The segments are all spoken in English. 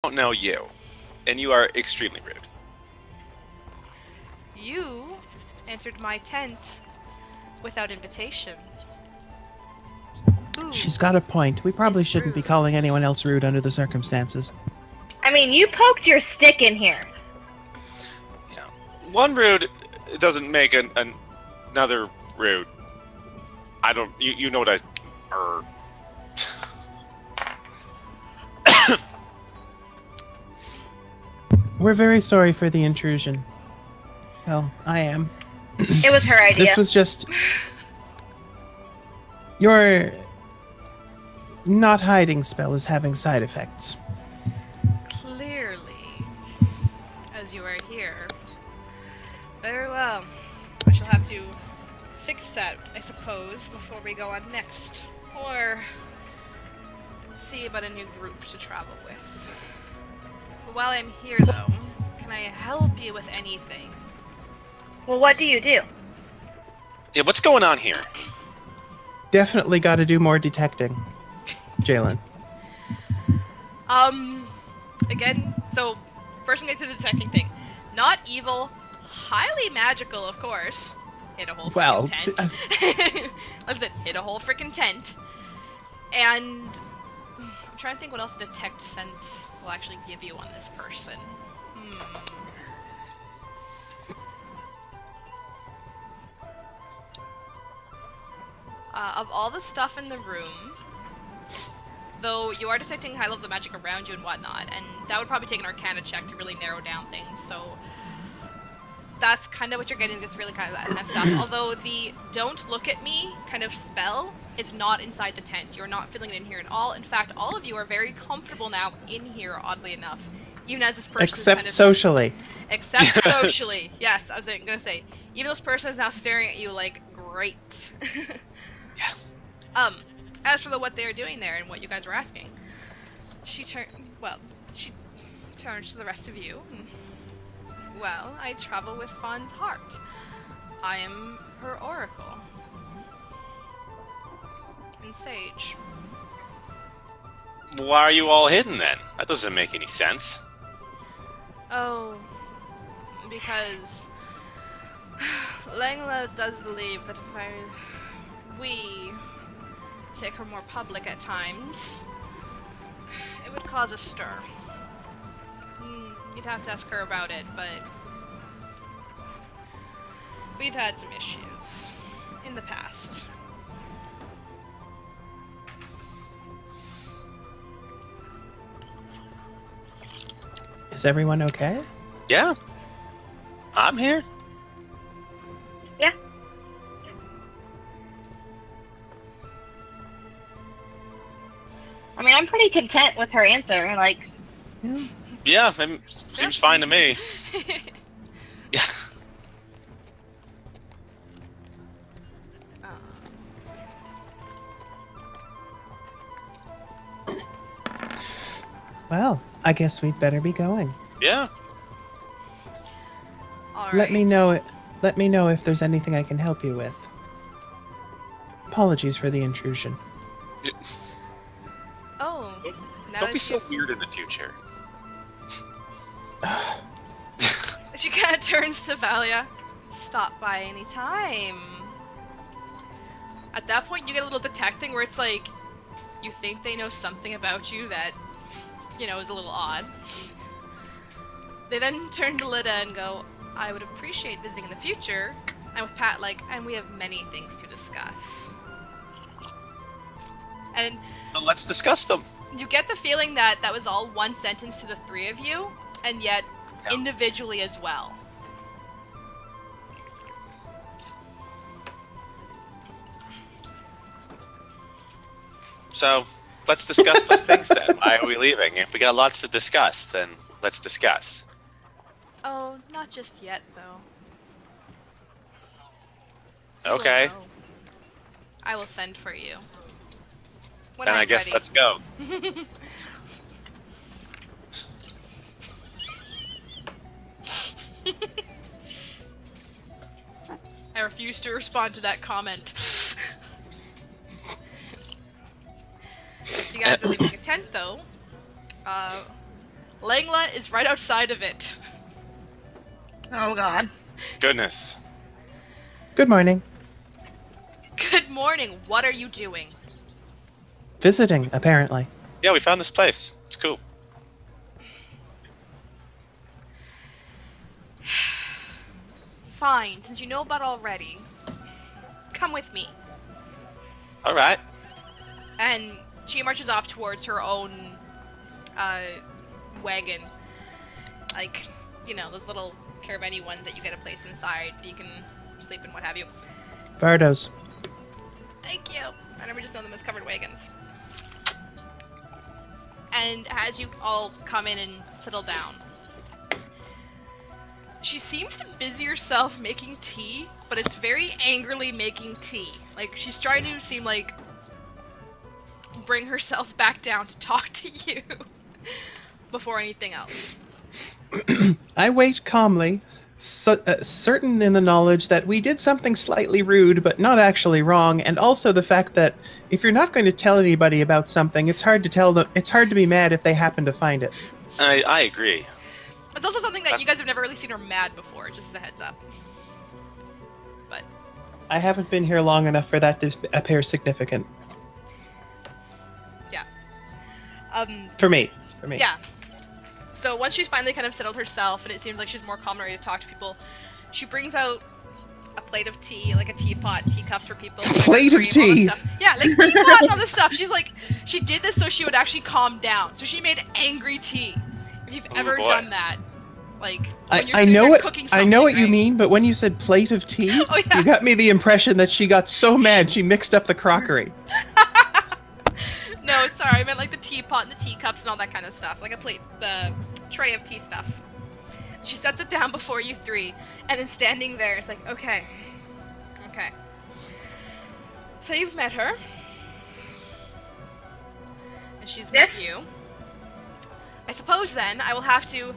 don't know you, and you are extremely rude. You entered my tent without invitation. Ooh, She's got a point. We probably it's shouldn't be rude. calling anyone else rude under the circumstances. I mean, you poked your stick in here. Yeah. One rude doesn't make another rude. I don't. You know what I. We're very sorry for the intrusion. Well, I am. It was her idea. This was just... Your not hiding spell is having side effects. Clearly, as you are here. Very well. I shall have to fix that, I suppose, before we go on next. Or see about a new group to travel with. But while I'm here, though, can I help you with anything? Well, what do you do? Yeah, what's going on here? Definitely got to do more detecting, Jalen. Again, so first I'm going to the detecting thing. Not evil, highly magical, of course. Hit a whole freaking tent. Listen, hit a whole freaking tent. And I'm trying to think what else detect sense will actually give you on this person. Of all the stuff in the room, though you are detecting high levels of magic around you and whatnot, and that would probably take an Arcana check to really narrow down things, so that's kind of what you're getting, it's really kind of that kind of stuff. Although the don't look at me kind of spell is not inside the tent. You're not feeling it in here at all. In fact, all of you are very comfortable now in here, oddly enough. Even as this person Except kind of, socially. Except socially. Yes, I was gonna say. Even this person is now staring at you like, great. As for what they are doing there and what you guys were asking, she turns to the rest of you. Well, I travel with Faun's heart. I am her oracle. And sage. Why are you all hidden then? That doesn't make any sense. Oh, because Langla does believe that if we take her more public at times, it would cause a stir. You'd have to ask her about it, but we've had some issues in the past. Is everyone okay? Yeah. I'm here. Yeah. I mean, I'm pretty content with her answer. Like, Yeah, seems fine to me. Yeah. Well, I guess we'd better be going. Yeah. All right. Let me know if there's anything I can help you with. Apologies for the intrusion. Oh, now Don't be that so weird in the future. she kind of turns to Valia. Stop by any time. At that point, you get a little detecting where it's like, you think they know something about you that, you know, is a little odd. They then turn to Lida and go, I would appreciate visiting in the future. And with Pat, like, and we have many things to discuss. And So let's discuss them. you get the feeling that that was all one sentence to the three of you, and yet Yeah. individually as well. So let's discuss those things then. Why are we leaving? If we got lots to discuss, then let's discuss. Oh, not just yet, though. You will Okay. know. I will send for you. When Then I'm I guess ready. let's go. I refuse to respond to that comment. You guys are leaving a tent, though. Langla is right outside of it. Oh god. Goodness. Good morning. Good morning. What are you doing? Visiting, apparently. Yeah, we found this place. It's cool. Fine, since you know about already, come with me. All right. And she marches off towards her own wagon. Like, you know, those little caravan-y ones that you get a place inside. You can sleep and what have you. Vardos. Thank you. I never just know them as covered wagons. And as you all come in and settle down, she seems to busy herself making tea, but it's very angrily making tea. Like, she's trying to seem like bring herself back down to talk to you before anything else. I wait calmly, certain in the knowledge that we did something slightly rude, but not actually wrong, and also the fact that if you're not going to tell anybody about something, it's hard to tell them. It's hard to be mad if they happen to find it. I agree. It's also something that you guys have never really seen her mad before, just as a heads up. But I haven't been here long enough for that to appear significant. yeah. For me. Yeah. So once she's finally kind of settled herself, and it seems like she's more calm and ready to talk to people, she brings out a plate of tea, like a teapot, teacups for people. Like Plate of cream, all tea? this stuff. Yeah, like teapot and all this stuff. She's like, she did this so she would actually calm down. So she made angry tea. If you've ever boy. done that, like when you're I sitting know there what cooking I know what something, you right? mean, but when you said plate of tea, Oh, yeah. you got me the impression that she got so mad she mixed up the crockery. No, sorry, I meant like the teapot and the teacups and all that kind of stuff. Like a plate, the tray of tea stuffs. She sets it down before you three, and then standing there, it's like, okay. So you've met her. And she's met Yes. you. I suppose then, I will have to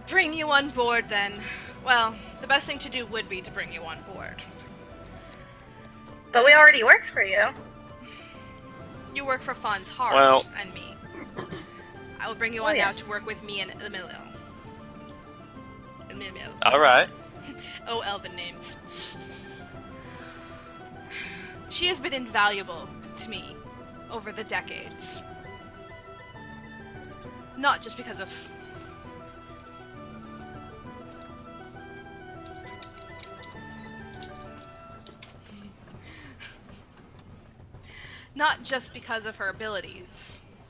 bring you on board then. Well, the best thing to do would be to bring you on board. But we already work for you. You work for Faun's heart Well- and me. I will bring you Oh, on yeah. now to work with me and Emilio. Emilio. All right. Oh, elven names. She has been invaluable to me over the decades. Not just because of... Not just because of her abilities,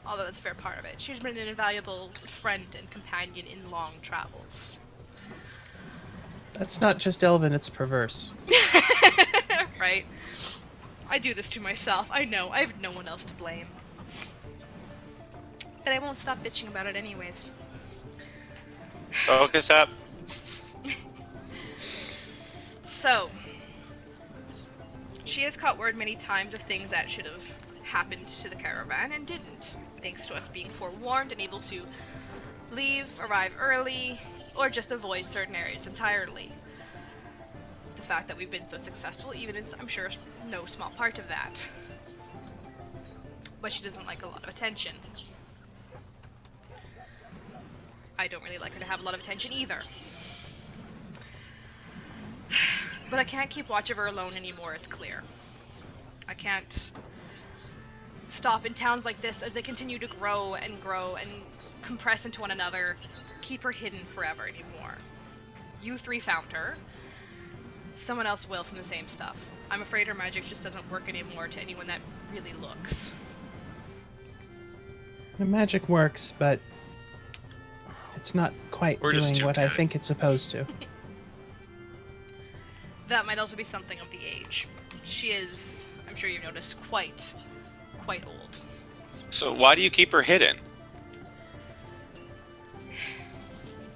although that's a fair part of it. She's been an invaluable friend and companion in long travels. That's not just elven, it's perverse. Right? I do this to myself. I know. I have no one else to blame. But I won't stop bitching about it anyways. Focus up. So, she has caught word many times of things that should have happened to the caravan and didn't, thanks to us being forewarned and able to leave, arrive early, or just avoid certain areas entirely. The fact that we've been so successful even is, I'm sure, no small part of that. But she doesn't like a lot of attention. I don't really like her to have a lot of attention either. But I can't keep watch of her alone anymore, it's clear. I can't stop in towns like this as they continue to grow and compress into one another, keep her hidden forever anymore. You three found her. Someone else will from the same stuff. I'm afraid her magic just doesn't work anymore to anyone that really looks. The magic works, but it's not quite We're just doing too what I good. think it's supposed to. That might also be something of the age. She is, I'm sure you've noticed, quite old. So why do you keep her hidden?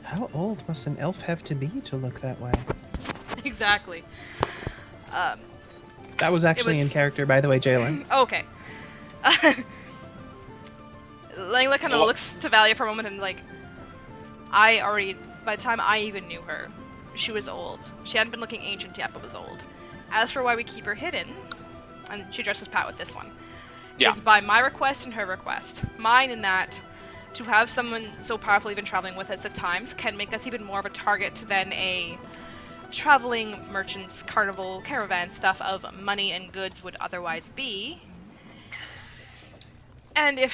How old must an elf have to be to look that way? Exactly. That was actually was- in character, by the way, Jalen. Okay. Langla kind of So- looks to Valia for a moment and like, by the time I even knew her, she was old. She hadn't been looking ancient yet, but was old. As for why we keep her hidden, and she addresses Pat with this one, Yeah. is by my request and her request. Mine in that To have someone so powerful even traveling with us at times can make us even more of a target than a traveling merchant's carnival caravan stuff of money and goods would otherwise be. And if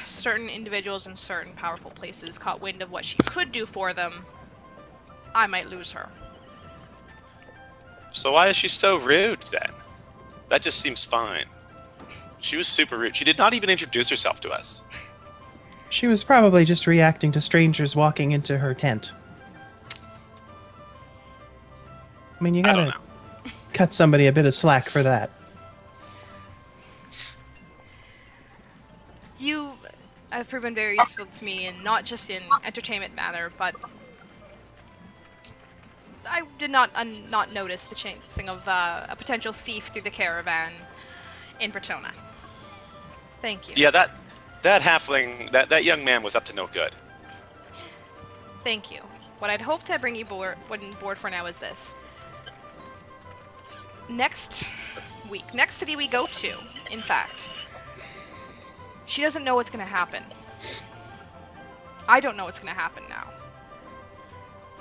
certain individuals in certain powerful places caught wind of what she could do for them, I might lose her. So why is she so rude, then? That just seems fine. She was super rude. She did not even introduce herself to us. She was probably just reacting to strangers walking into her tent. I mean, you I don't gotta know. cut somebody a bit of slack for that. You have proven very useful to me, and not just in entertainment manner, but I did not notice the chasing of a potential thief through the caravan in Vertona. Thank you. Yeah, that halfling, that young man was up to no good. Thank you. What I'd hoped to bring you board for now is this. Next city we go to, in fact, she doesn't know what's going to happen. I don't know what's going to happen now.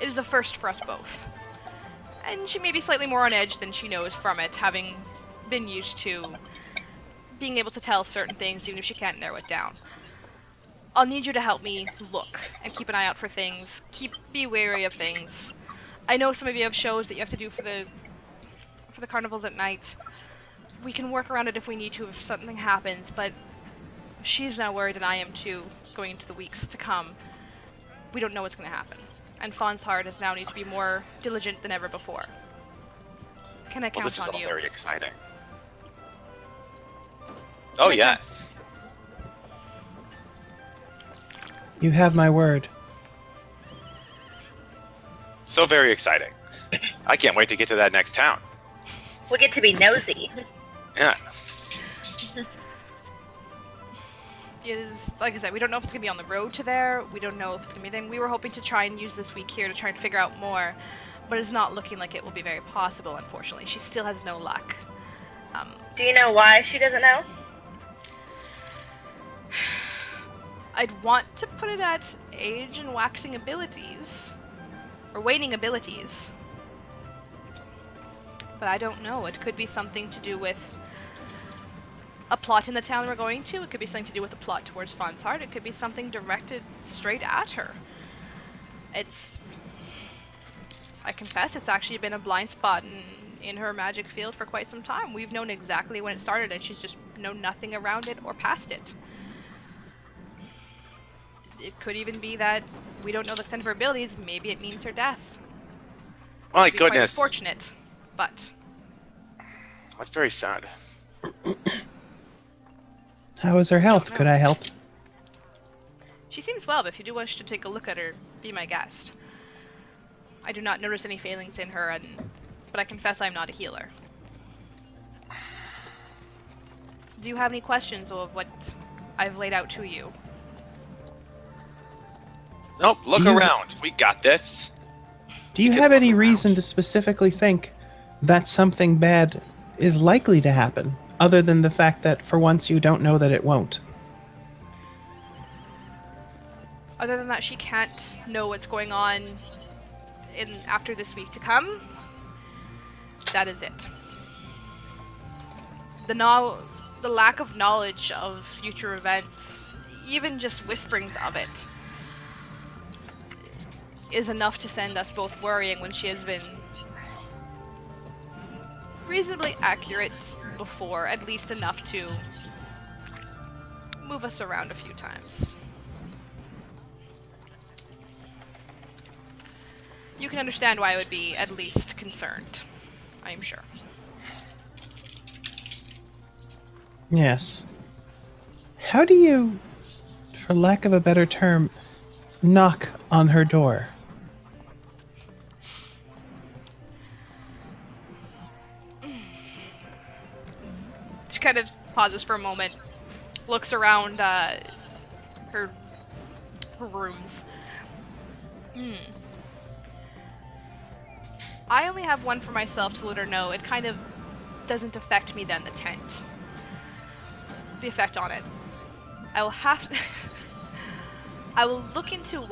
It is a first for us both. And she may be slightly more on edge than she knows from it, having been used to being able to tell certain things even if she can't narrow it down. I'll need you to help me look and keep an eye out for things. Be wary of things. I know some of you have shows that you have to do for the carnivals at night. We can work around it if we need to if something happens, but she's now worried and I am too, going into the weeks to come. We don't know what's going to happen. And Faun's heart is now need to be more diligent than ever before. Can I count on you? Well, this is all very exciting. Oh, yes. You have my word. So very exciting. I can't wait to get to that next town. We get to be nosy. Yeah. It is, like I said, we don't know if it's going to be on the road to there. We don't know if it's going to be anything. We were hoping to try and use this week here to try and figure out more, but it's not looking like it will be very possible, unfortunately. She still has no luck. Do you know why she doesn't know? I'd want to put it at age and waxing abilities, or waning abilities. But I don't know. It could be something to do with a plot in the town we're going to. It could be something to do with a plot towards Faun's heart. It could be something directed straight at her. I confess, it's actually been a blind spot in her magic field for quite some time. We've known exactly when it started, and she's just known nothing around it or past it. It could even be that we don't know the extent of her abilities. Maybe it means her death. My goodness. Quite unfortunate, but That's very sad. How is her health? Could I help? she seems well. But if you do wish to take a look at her, be my guest. I do not notice any failings in her, but I confess I'm not a healer. Do you have any questions of what I've laid out to you? Nope, look around. We got this. Do you have any reason to specifically think that something bad is likely to happen, other than the fact that for once you don't know that it won't? Other than that, she can't know what's going on after this week to come. That is it. The lack of knowledge of future events, even just whisperings of it, is enough to send us both worrying when she has been reasonably accurate before, at least enough to move us around a few times. You can understand why I would be at least concerned, I am sure. Yes. How do you, for lack of a better term, knock on her door? She kind of pauses for a moment, looks around her rooms. I only have one for myself to let her know. It kind of doesn't affect me then, the tent. The effect on it. I will have to... I will look into